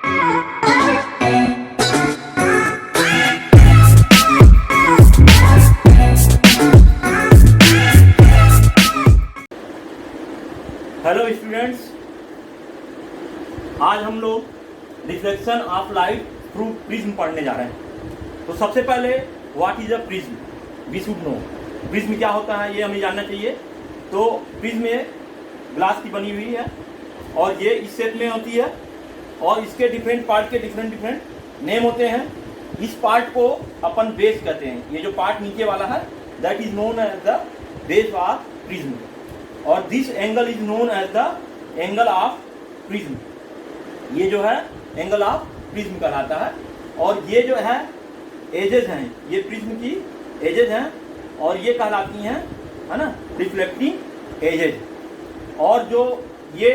Hello students, आज हम लोग reflection of light through prism पढ़ने जा रहे हैं। तो सबसे पहले what is a prism, we should know. Prism क्या होता है ये हमें जानना चाहिए। तो प्रिज्म ग्लास की बनी हुई है और ये इस शेप में होती है और इसके डिफरेंट पार्ट के डिफरेंट नेम होते हैं। इस पार्ट को अपन बेस कहते हैं। ये जो पार्ट नीचे वाला है that is known as the base of prism और this angle is known as the angle of prism. ये जो है एंगल ऑफ प्रिज्म कहलाता है। और ये जो है एजेस हैं, ये प्रिज्म की एजेस हैं और ये कहलाती हैं, है ना, रिफ्लेक्टिंग एजेस। और जो ये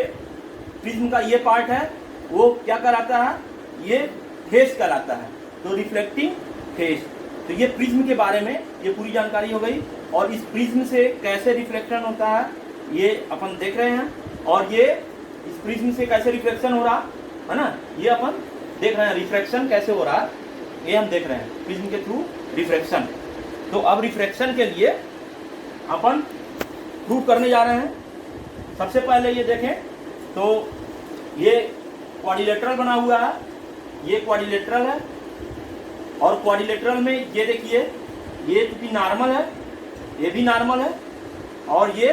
प्रिज्म का ये पार्ट है वो क्या कहलाता है, ये फेस कहलाता है। तो रिफ्लेक्टिंग फेस। तो ये प्रिज्म के बारे में ये पूरी जानकारी हो गई। और इस प्रिज्म से कैसे रिफ्लेक्शन होता है ये अपन देख रहे हैं। और ये इस प्रिज्म से कैसे रिफ्लेक्शन हो रहा है ना, ये अपन देख रहे हैं। रिफ्रैक्शन कैसे हो रहा है ये हम देख रहे हैं प्रिज्म के थ्रू रिफ्रैक्शन। तो अब रिफ्रैक्शन के लिए अपन प्रूव करने जा रहे हैं। सबसे पहले ये देखें तो ये क्वाड्रिलेटरल बना हुआ है, ये क्वाड्रिलेटरल है। और क्वाड्रिलेटरल में ये देखिए, ये चूंकि नॉर्मल है, ये भी नॉर्मल है और ये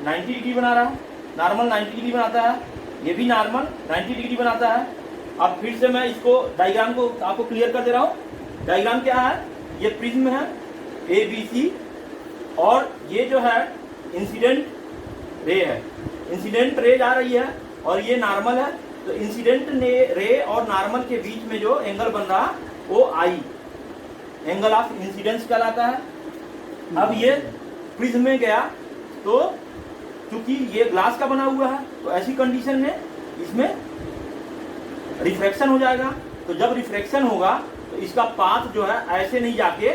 90 डिग्री बना रहा है। नॉर्मल 90 डिग्री बनाता है, ये भी नॉर्मल 90 डिग्री बनाता है। अब फिर से मैं इसको डायग्राम को आपको क्लियर कर दे रहा हूँ। डायग्राम क्या है, ये प्रिज्म है ABC और ये जो है इंसिडेंट रे है। इंसिडेंट रे जा रही है और ये नॉर्मल है। तो इंसिडेंट रे और नॉर्मल के बीच में जो एंगल बन रहा वो आई, एंगल ऑफ इंसिडेंस कहलाता है। अब ये प्रिज्म में गया तो चूंकि ये ग्लास का बना हुआ है तो ऐसी कंडीशन में इसमें रिफ्रैक्शन हो जाएगा। तो जब रिफ्रैक्शन होगा तो इसका पाथ जो है ऐसे नहीं जाके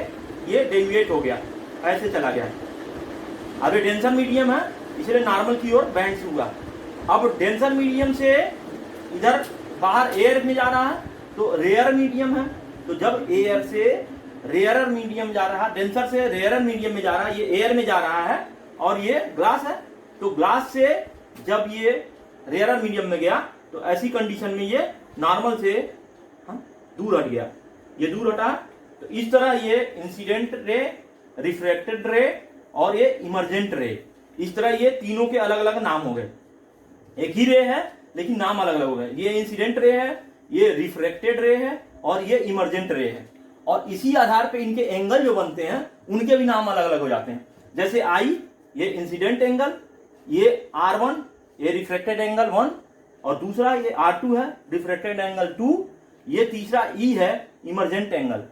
ये डेविएट हो गया, ऐसे चला गया। अब ये डेंसर मीडियम है इसलिए नॉर्मल की ओर बेंड्स हुआ। अब डेंसर मीडियम से इधर बाहर एयर में जा रहा है तो रेयर मीडियम है। तो जब एयर से रेयर मीडियम जा रहा है, डेंसर से रेयर मीडियम में जा रहा है, ये एयर में जा रहा है और ये ग्लास है। तो ग्लास से जब ये रेयर मीडियम में गया तो ऐसी कंडीशन में ये नॉर्मल से दूर हट गया, ये दूर हटा। तो इस तरह ये इंसिडेंट रे, रिफ्रैक्टेड रे और ये इमर्जेंट रे, इस तरह ये तीनों के अलग अलग नाम हो गए। एक ही रे है लेकिन नाम अलग अलग हो गए। ये इंसिडेंट रे है, ये रिफ्रैक्टेड रे है और ये इमर्जेंट रे है। और इसी आधार पे इनके एंगल जो बनते हैं उनके भी नाम अलग अलग हो जाते हैं। जैसे आई, ये इंसिडेंट एंगल, ये R1 ये रिफ्रैक्टेड एंगल 1 और दूसरा ये R2 है रिफ्रैक्टेड एंगल 2, ये तीसरा E है इमर्जेंट एंगल।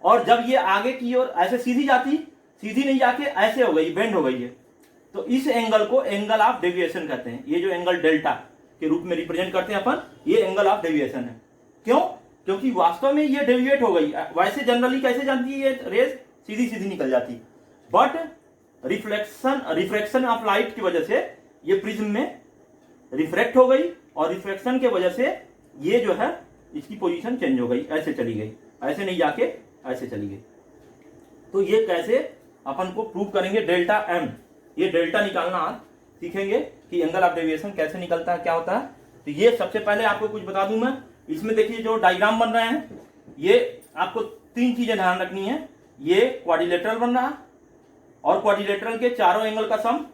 और जब ये आगे की ओर ऐसे सीधी जाती, सीधी नहीं जाके ऐसे हो गई, बेंड हो गई है, तो इस एंगल को एंगल ऑफ डेविएशन कहते हैं। ये जो एंगल डेल्टा के रूप में रिप्रेजेंट करते हैं अपन, ये एंगल ऑफ डेविएशन है। क्यों? क्योंकि वास्तव में ये डेविएट हो गई। वैसे जनरली कैसे जानती है ये रेज, सीधी सीधी निकल जाती, बट रिफ्रैक्शन ऑफ लाइट की वजह से ये प्रिज्म में रिफ्रैक्ट हो गई और रिफ्रैक्शन के वजह से ये जो है इसकी पोजीशन चेंज हो गई, ऐसे चली गई, ऐसे नहीं जाके ऐसे चली गई। तो ये कैसे अपन को प्रूव करेंगे, डेल्टा एम, ये डेल्टा निकालना आज सीखेंगे कि एंगल ऑफ डेविएशन कैसे निकलता है, क्या होता है। तो ये सबसे पहले आपको कुछ बता दूं मैं। इसमें देखिए जो डायग्राम बन रहे हैं, ये आपको तीन चीजें ध्यान रखनी है। ये क्वाड्रिलेटरल बन रहा है और क्वाड्रिलेटरल के चारों एंगल का सम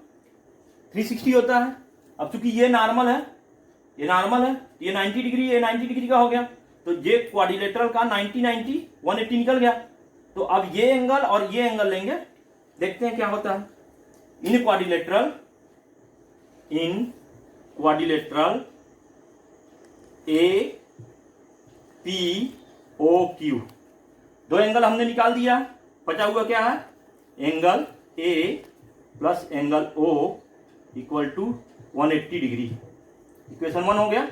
360 होता है। अब चूंकि ये नॉर्मल है, ये नॉर्मल है, ये 90 डिग्री, ये 90 डिग्री का हो गया। तो ये क्वाड्रिलेटरल का 90 90 180 निकल गया। तो अब ये एंगल और ये एंगल लेंगे, देखते हैं क्या होता है। इन क्वाड्रिलेटरल APOQ दो एंगल हमने निकाल दिया। बचा हुआ क्या है, angle A plus angle O equal to 180 degree. Equation 1 हो गया,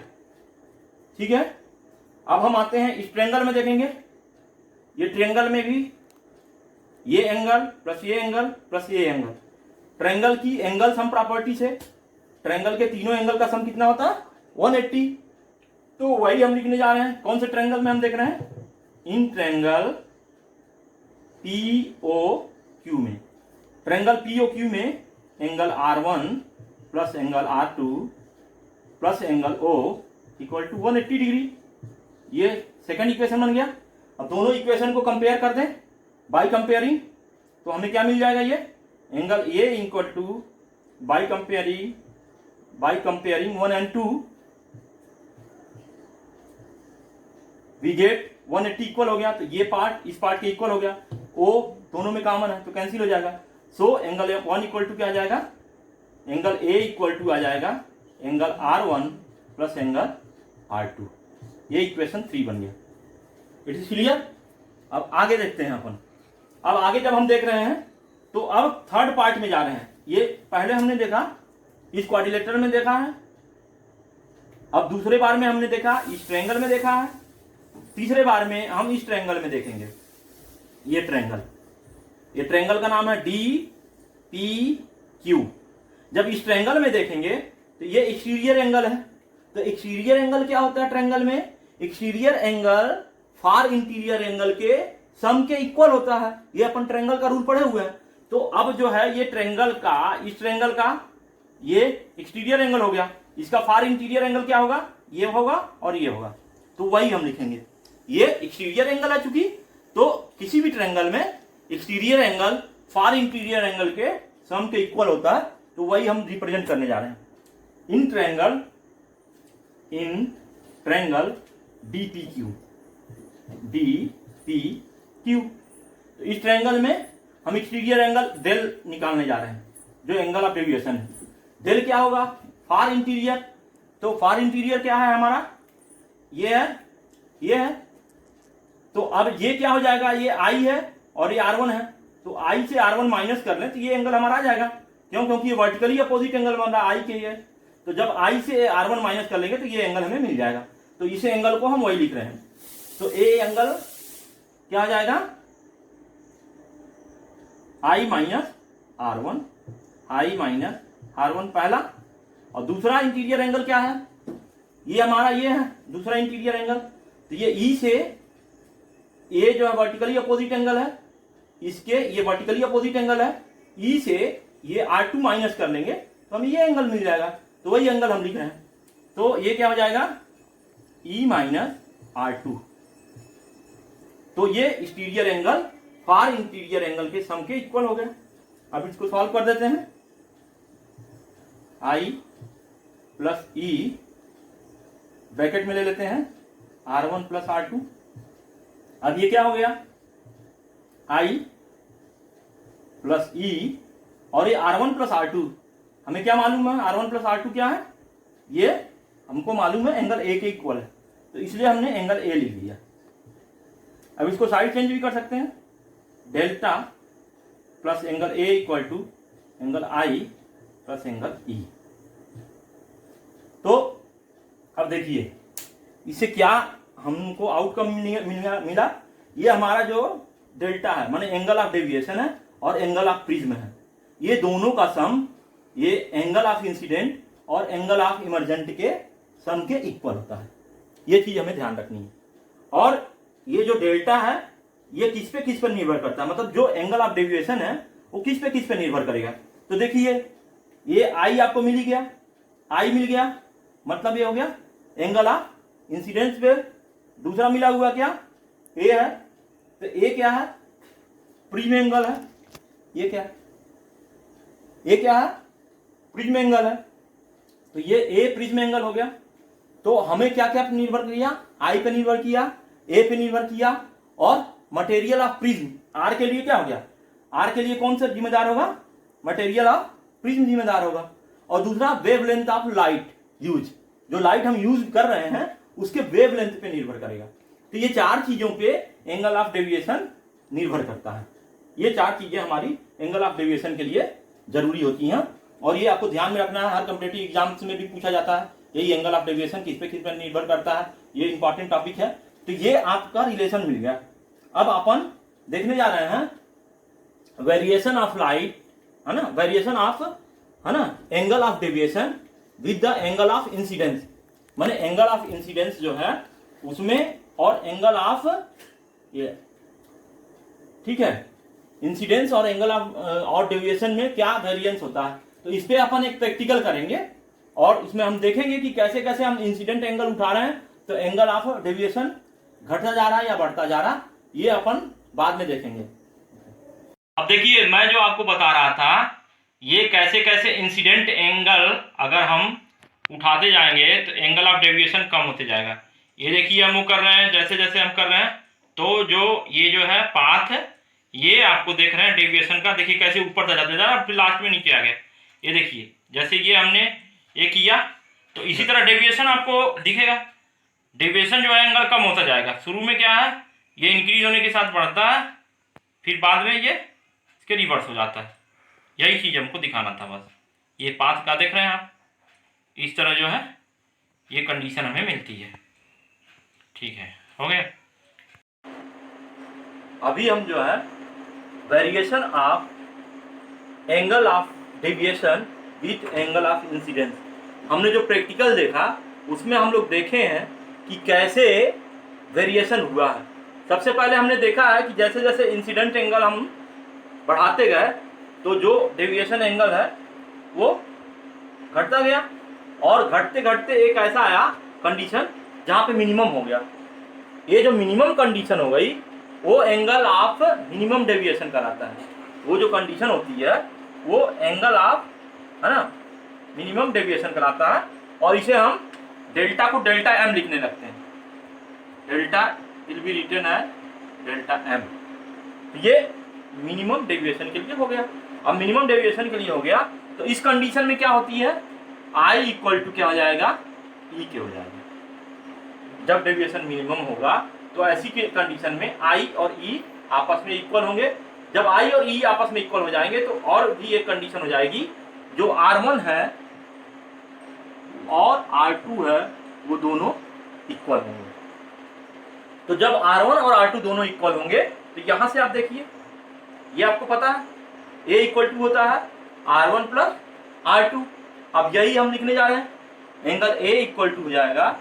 ठीक है। अब हम आते हैं इस ट्रायंगल में, देखेंगे ये ट्रायंगल में भी ये एंगल प्लस ये एंगल प्लस ये एंगल, ट्रायंगल की एंगल सम प्रॉपर्टी से ट्रायंगल के तीनों एंगल का सम कितना होता है 180, तो वही हम लिखने जा रहे हैं। कौन से ट्रायंगल में हम देख रहे हैं? इन ट्रायंगल POQ में, ट्रायंगल POQ में angle R1 plus angle R2 plus angle O equal to 180 degree. ये सेकंड इक्वेशन बन गया। अब दोनों इक्वेशन को कंपेयर कर दें बाय कंपेयरिंग, तो हमें क्या मिल जाएगा? ये angle A equal to by comparing 1 and 2 we get 180 equal हो गया। तो ये पार्ट इस पार्ट के इक्वल हो गया, O दोनों में कॉमन है तो कैंसिल हो जाएगा। So angle F1 equal to क्या आ जाएगा? एंगल A इक्वल टू आ जाएगा angle R1 plus angle R2। ये इक्वेशन 3 बन गया। It is clear. अब आगे देखते हैं अपन। अब आगे जब हम देख रहे हैं तो अब थर्ड पार्ट में जा रहे हैं। ये पहले हमने देखा इस क्वाड्रिलेटरल में देखा है, अब दूसरे बार में हमने देखा इस ट्रायंगल में देखा है, तीसरे बार में हम इस ट्रायंगल में देखेंगे। ये ट्रायंगल का नाम है DPQ। जब इस ट्रायंगल में देखेंगे तो ये एक्सटीरियर एंगल है। तो एक्सटीरियर एंगल क्या होता है ट्रायंगल में? एक्सटीरियर एंगल फार इंटीरियर एंगल के सम के इक्वल होता है। ये अपन ट्रायंगल का रूल पढ़े हुए हैं। तो अब जो है ये ट्रायंगल का, इस ट्रायंगल का ये एक्सटीरियर एंगल हो गया, इसका फार इंटीरियर एंगल क्या होगा? ये होगा और ये होगा। तो वही हम लिखेंगे। ये एक्सटीरियर एंगल है चूंकि, तो किसी भी ट्रायंगल में एक्सटीरियर एंगल फार इंटीरियर एंगल के सम के इक्वल होता है, तो वही हम रिप्रेजेंट करने जा रहे हैं। In triangle DPQ। तो इस ट्रायंगल में हम एक्सटीरियर एंगल डेल निकालने जा रहे हैं, जो एंगल ऑफ डेविएशन है। डेल क्या होगा? फार इंटीरियर। तो फार इंटीरियर क्या है हमारा? ये है। तो अब ये क्या हो जाएगा? ये I है और ये R1 है। तो I से R1 माइनस कर लें तो ये एंगल हमारा आ जाएगा। क्यों? क्योंकि ये वर्टिकली अपोजिट एंगल बन रहा है I के ये। तो जब I से R1 माइनस कर लेंगे तो ये एंगल हमें मिल जाएगा। तो इस एंगल को हम वही लिख रहे हैं। तो ए एंगल क्या आ जाएगा? I माइनस R1 पहला। और दूसरा इंटीरियर एंगल क्या है? ये हमारा ये है दूसरा इंटीरियर एंगल। तो ये E से A जो है वर्टिकली अपोजिट एंगल है, इसके ये वर्टिकली अपोजिट एंगल है। E से ये R2 माइनस कर लेंगे तो हमें ये एंगल मिल जाएगा। तो वही एंगल हम लिख रहे हैं। तो ये क्या हो जाएगा? E minus R2। तो ये एक्सटीरियर एंगल फार इंटीरियर एंगल के सम के इक्वल हो गए। अब इसको सॉल्व कर देते हैं। I प्लस E ब्रैकेट में ले लेते हैं R1 प्लस R2। अब ये क्या हो गया? I प्लस E और ये R1 प्लस R2 हमें क्या मालूम है? R1 प्लस R2 क्या है? ये हमको मालूम है एंगल A के इक्वल है, तो इसलिए हमने एंगल A लिख दिया। अब इसको साइड चेंज भी कर सकते हैं। Delta plus angle A equal to angle I plus angle E। तो अब देखिए इससे क्या हमको आउटकम मिला। ये हमारा जो डेल्टा है माने एंगल ऑफ डेविएशन है और एंगल ऑफ प्रिज्म है, ये दोनों का सम ये एंगल ऑफ इंसिडेंट और एंगल ऑफ इमर्जेंट के सम के इक्वल होता है। ये चीज हमें ध्यान रखनी है। और ये जो डेल्टा है ये किस पे निर्भर करता है, मतलब जो एंगल ऑफ डेविएशन है वो किस पे निर्भर करेगा। तो देखिए ये I आपको मिल गया, I मिल गया, मतलब ये हो गया एंगल ऑफ इंसिडेंस पे। दूसरा मिला हुआ क्या? A है। तो A क्या है? प्रिज्म एंगल है। ये क्या है? A क्या है? प्रिज्म एंगल है। तो ये A प्रिज्म एंगल हो गया। तो हमें क्या क्या निर्भर किया? I पे निर्भर किया, A पे निर्भर किया और मटेरियल ऑफ प्रिज्म R के लिए क्या हो गया? R के लिए कौन सा जिम्मेदार होगा? मटेरियल ऑफ प्रिज्म जिम्मेदार होगा। और दूसरा वेवलेंथ ऑफ लाइट यूज, जो लाइट हम यूज कर रहे हैं उसके वेवलेंथ पे निर्भर करेगा। तो ये चार चीजों पे एंगल ऑफ डेविएशन निर्भर करता है। ये चार चीजें हमारी एंगल ऑफ डेविएशन के लिए जरूरी होती हैं और ये आपको ध्यान में रखना है। हर कॉम्पिटिटिव एग्जाम्स में भी पूछा जाता है यही एंगल ऑफ डेविएशन किस पे निर्भर करता है। ये इंपॉर्टेंट टॉपिक है। तो ये आपका रिलेशन मिल गया। अब अपन देखने जा रहे हैं वेरिएशन ऑफ लाइट, है ना, वेरिएशन ऑफ, है ना, angle of deviation with the angle of incidence. माने एंगल ऑफ इंसिडेंस जो है उसमें और एंगल ऑफ ये, ठीक है, इंसिडेंस और एंगल ऑफ और डेविएशन में क्या वेरिएंस होता है। तो इस पे अपन एक प्रैक्टिकल करेंगे और इसमें हम देखेंगे कि कैसे कैसे हम इंसिडेंट एंगल उठा रहे हैं, तो एंगल ऑफ डेविएशन घटता जा रहा है या बढ़ता जा रहा, ये अपन बाद में देखेंगे। अब देखिए मैं जो आपको बता रहा था ये कैसे कैसे इंसिडेंट एंगल अगर हम उठाते जाएंगे तो एंगल ऑफ डेविएशन कम होते जाएगा। ये देखिए हम वो कर रहे हैं, जैसे जैसे हम कर रहे हैं तो जो ये जो है पाथ ये आपको देख रहे हैं डेविएशन का, देखिए कैसे ऊपर तक जाते जा रहा है, फिर लास्ट में नीचे आ गया। ये देखिए जैसे ये हमने ये किया तो इसी तरह डेविएशन आपको दिखेगा। डेविएशन जो है एंगल कम होता जाएगा। शुरू में क्या है ये इंक्रीज होने के साथ बढ़ता है, फिर बाद में ये इसके रिवर्स हो जाता है। यही चीज़ हमको दिखाना था बस। ये पाथ का देख रहे हैं आप, इस तरह जो है ये कंडीशन हमें मिलती है। ठीक है, हो गया। अभी हम जो है variation of angle of deviation with angle of incidence, हमने जो प्रैक्टिकल देखा उसमें हम लोग देखे हैं कि कैसे वेरिएशन हुआ है। सबसे पहले हमने देखा है कि जैसे जैसे इंसिडेंट एंगल हम बढ़ाते गए तो जो डेविएशन एंगल है वो घटता गया, और घटते घटते एक ऐसा आया कंडीशन जहाँ पे मिनिमम हो गया। ये जो मिनिमम कंडीशन हो गई वो एंगल ऑफ मिनिमम डेविएशन कराता है। वो जो कंडीशन होती है वो एंगल ऑफ, है ना, मिनिमम डेविएशन कराता है, और इसे हम डेल्टा को डेल्टा एम लिखने लगते हैं। Delta will be written as delta M. ये मिनिमम डेविएशन के लिए हो गया। अब मिनिमम डेविएशन के लिए हो गया तो इस कंडीशन में क्या होती है, आई इक्वल टू क्या हो जाएगा, ई के हो जाएगा। जब डेविएशन मिनिमम होगा तो ऐसी के कंडीशन में आई और ई आपस में इक्वल होंगे। जब आई और ई आपस में इक्वल हो जाएंगे तो और भी एक कंडीशन हो जाएगी, जो R1 है और R2 है वो दोनों इक्वल होंगे। तो जब R1 और R2 दोनों इक्वल होंगे तो यहां से आप देखिए ये आपको पता है A इक्वल टू होता है R1 प्लस R2। अब यही हम लिखने जा रहे हैं, एंगल A इक्वल टू हो जाएगा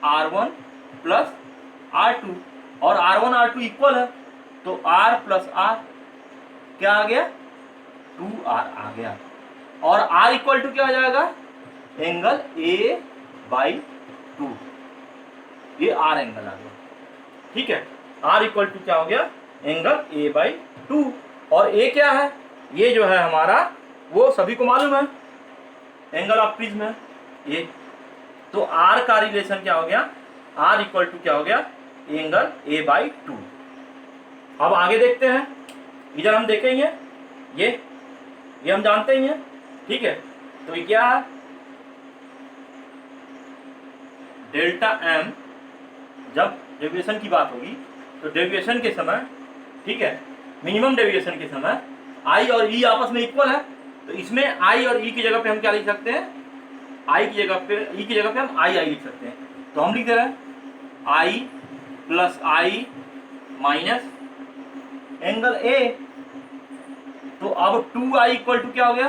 R1 प्लस R2, और R1 R2 इक्वल है तो R प्लस R क्या आ गया, 2R आ गया, और R इक्वल टू क्या आ जाएगा, एंगल A/2, ये R एंगल आ गया। ठीक है, R इक्वल टू क्या हो गया, एंगल A/2, और A क्या है, ये जो है हमारा वो सभी को मालूम है, एंगल ऑफ प्रिज्म है ये। तो R का रिलेशन क्या हो गया, R इक्वल टू क्या हो गया, एंगल A/2। अब आगे देखते हैं, इधर हम देखेंगे ये हम जानते ही हैं। ठीक है, तो ये क्या है, डेल्टा एम। जब डेविएशन की बात होगी तो डेविएशन के समय, ठीक है, मिनिमम डेविएशन के समय आई और ई आपस में इक्वल है, तो इसमें आई और ई की जगह पे हम क्या लिख सकते हैं, आई की जगह पे, ई की जगह पे हम आई लिख सकते हैं। तो हम लिख दे रहे हैं i plus i minus angle A. तो अब 2i इक्वल टू क्या हो गया,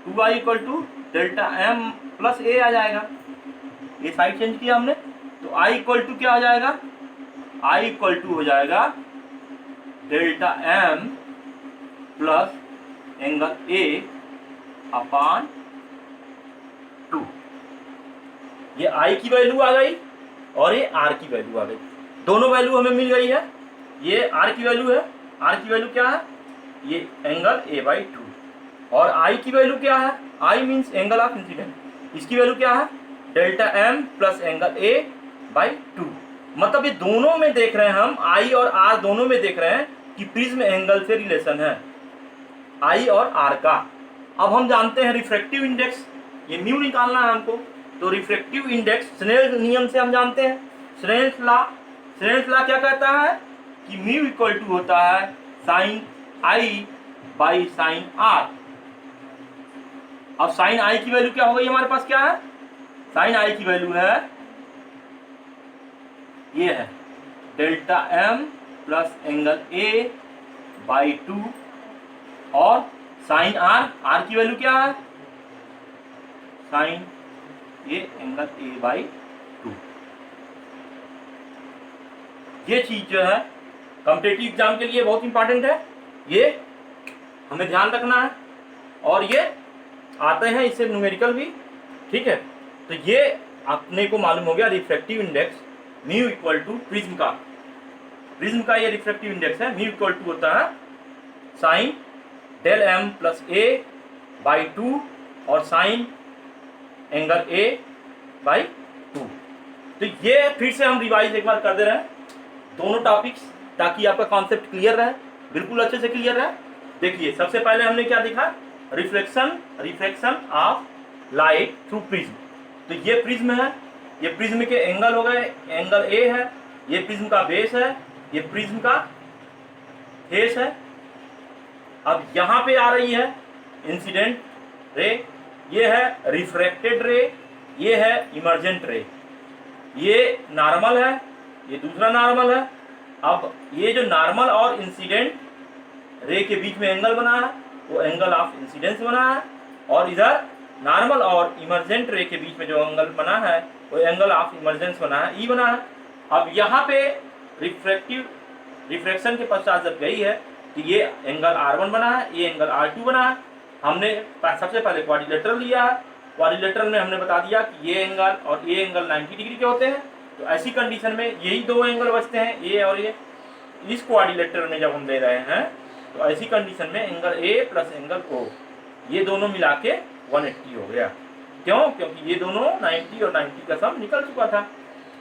2i equal to delta M plus A आ जाएगा। ये साइड चेंज किया हमने, तो i इक्वल टू क्या हो जाएगा, i इक्वल टू हो जाएगा delta M plus angle A upon 2। ये i की वैल्यू आ गई और ये r की वैल्यू आ गई, दोनों वैल्यू हमें मिल गई है। ये r की वैल्यू है, r की वैल्यू क्या है, ये एंगल A/2, और I की वैल्यू क्या है, I means angle of incident, इसकी वैल्यू क्या है, delta M plus angle A/2। मतलब ये दोनों में देख रहे हैं हम, I और R दोनों में देख रहे हैं कि प्रिज्म एंगल से रिलेशन है I और R का। अब हम जानते हैं रिफ्रैक्टिव इंडेक्स, ये म्यू निकालना है हमको, तो रिफ्रैक्टिव इंडेक्स स्नेल नियम से हम जानते हैं, स्नेल्स लॉ क्या कहता है कि म्यू इक्वल टू होता है sine I by sine R। अब साइन I की वैल्यू क्या हो गई हमारे पास, क्या है, साइन I की वैल्यू है, ये है delta M plus angle A/2, और साइन R की वैल्यू क्या है, साइन ये एंगल A/2। ये चीज जो है कॉम्पिटिटिव एग्जाम के लिए बहुत इंपॉर्टेंट है, ये हमें ध्यान रखना है। और ये आते हैं इससे न्यूमेरिकल भी, ठीक है। तो ये अपने को मालूम हो गया refractive index mu equal to prism का ये रिफ्रैक्टिव इंडेक्स है। म्यू इक्वल टू होता है sign del m plus A/2 और साइन एंगल A/2। तो ये फिर से हम रिवाइज एक बार कर दे रहे हैं दोनों टॉपिक्स, ताकि आपका कॉन्सेप्ट क्लियर रहे, बिल्कुल अच्छे से क्लियर रहे। देखिए सबसे पहले हमने क्या देखा, reflection of light through prism. तो ये प्रिज्म है, ये प्रिज्म के एंगल हो गए, एंगल A है, ये प्रिज्म का बेस है, ये प्रिज्म का फेस है। अब यहाँ पे आ रही है इंसिडेंट रे, ये है रिफ्रैक्टेड रे, ये है इमर्जेंट रे। ये नॉर्मल है, ये दूसरा नॉर्मल है। अब ये जो नॉर्मल और इंसिडेंट रे के बीच में एंगल बना है वो एंगल ऑफ इंसिडेंस बना है, और इधर नॉर्मल और इमर्जेंट रे के बीच में जो एंगल बना है वो एंगल ऑफ इमर्जेंस बना है, ई बना है। अब यहाँ पे रिफ्रैक्शन के पश्चात जब गई है तो ये एंगल R1 बना है, ये एंगल R2 बना है। हमने सबसे पहले क्वाड्रिलेटरल लिया है, क्वाड्रिलेटरल में हमने बता दिया कि ये एंगल और ये एंगल 90 डिग्री के होते हैं। तो ऐसी कंडीशन में यही दो एंगल बचते हैं, ये और ये। इस क्वाड्रिलेटरल में जब हम ले रहे हैं तो ऐसी कंडीशन में angle A plus angle O ये दोनों मिला के 180 हो गया। क्यों? क्योंकि ये दोनों 90 और 90 का सम निकल चुका था।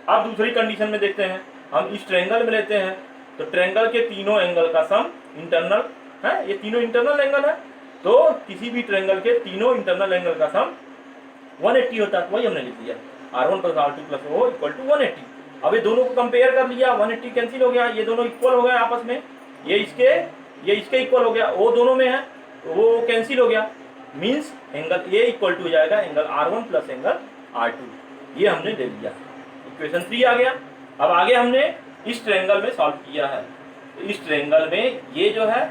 अब दूसरी कंडीशन में देखते हैं, हम इस ट्रायंगल में लेते हैं तो ट्रायंगल के तीनों एंगल का सम इंटरनल है, ये तीनों इंटरनल एंगल है। तो किसी भी ट्रायंगल के तीनों इंटरनल एंगल का सम 180 होता है। वही हमने लिख दिया, R1 plus R2 plus O equal to 180। अब ये दोनों को कंपेयर कर लिया, 180 कैंसिल हो गया, ये दोनों इक्वल हो गए आपस में, ये इसके इक्वल हो गया, O दोनों में है तो वो कैंसिल हो गया। Means angle A equal to हो जाएगा angle R1 plus angle R2। ये हमने ले लिया, इक्वेशन 3 आ गया। अब आगे हमने इस ट्रायंगल में सॉल्व किया है। तो इस ट्रायंगल में ये जो है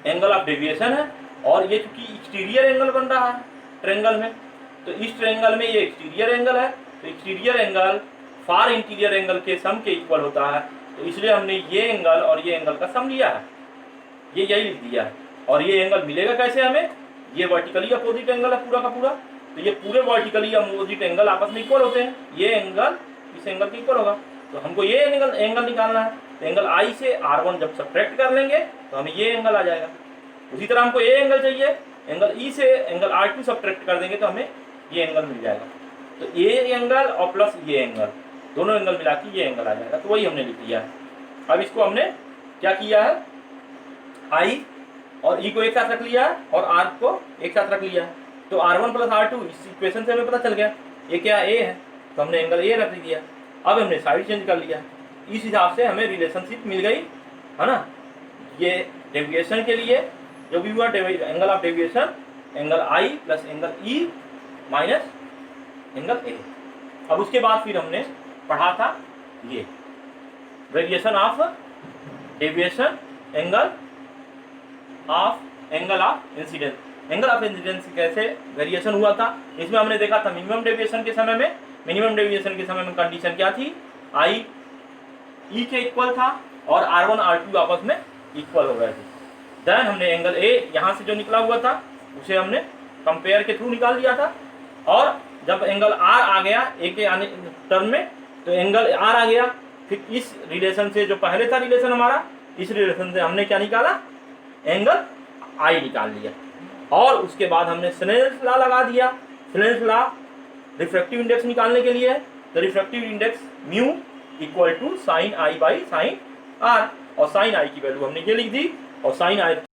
एंगल ऑफ डेविएशन है, और ये चूंकि एक्सटीरियर एंगल बन रहा है ट्रायंगल में, तो इस ट्रायंगल में ये एक्सटीरियर एंगल है। तो एक्सटीरियर एंगल फार इंटीरियर एंगल के सम के इक्वल होता है। तो इसलिए हमने ये एंगल और ये एंगल का सम लिया है, ये यही लिख दिया है। और ये एंगल मिलेगा कैसे हमें, ये वर्टिकली अपोजिट एंगल है पूरा का पूरा। तो ये पूरे वर्टिकली अपोजिट एंगल आपस में इक्वल होते हैं, ये एंगल इस एंगल के इक्वल होगा। तो हमको ये एंगल निकालना है। तो एंगल I से R1 जब सब्ट्रैक्ट कर लेंगे तो हमें ये एंगल आ जाएगा। उसी तरह हमको ये एंगल चाहिए, एंगल E से एंगल R2 सब्ट्रैक्ट कर देंगे तो हमें ये एंगल मिल जाएगा। तो ये एंगल और प्लस ये एंगल, दोनों एंगल मिला के ये एंगल आ जाएगा। तो वही हमने लिख दिया है। अब इसको हमने क्या किया है, I और E को एक साथ रख लिया है और R को एक साथ रख लिया है। तो R1 प्लस R2 इस इक्वेशन से हमें पता चल गया ये क्या A है, तो हमने एंगल A रख दिया। अब हमने साइड चेंज कर लिया, इस हिसाब से हमें रिलेशनशिप मिल गई है ना। ये डेविएशन के लिए जो भी हुआ angle of deviation angle I plus angle E minus angle A। अब उसके बाद फिर हमने पढ़ा था ये variation of deviation angle of incidence. Angle of incidence कैसे वेरिएशन हुआ था, इसमें हमने देखा था मिनिमम डेविएशन के समय में कंडीशन क्या थी, I E के इक्वल था और R1 R2 आपस में इक्वल हो गए थे। देन हमने एंगल A यहाँ से जो निकला हुआ था उसे हमने कंपेयर के थ्रू निकाल दिया था, और जब एंगल R आ गया A के आने टर्म में तो एंगल R आ गया। फिर इस रिलेशन से जो पहले था रिलेशन हमारा, इस रिलेशन से हमने क्या निकाला, एंगल I निकाल लिया। और उसके बाद हमने स्नेल्स लॉ लगा दिया। स्नेल्स लॉ रिफ्रैक्टिव इंडेक्स निकालने के लिए है। तो refractive index mu equal to sine I by sine R, और साइन I की वैल्यू हमने ये लिख दी, और साइन I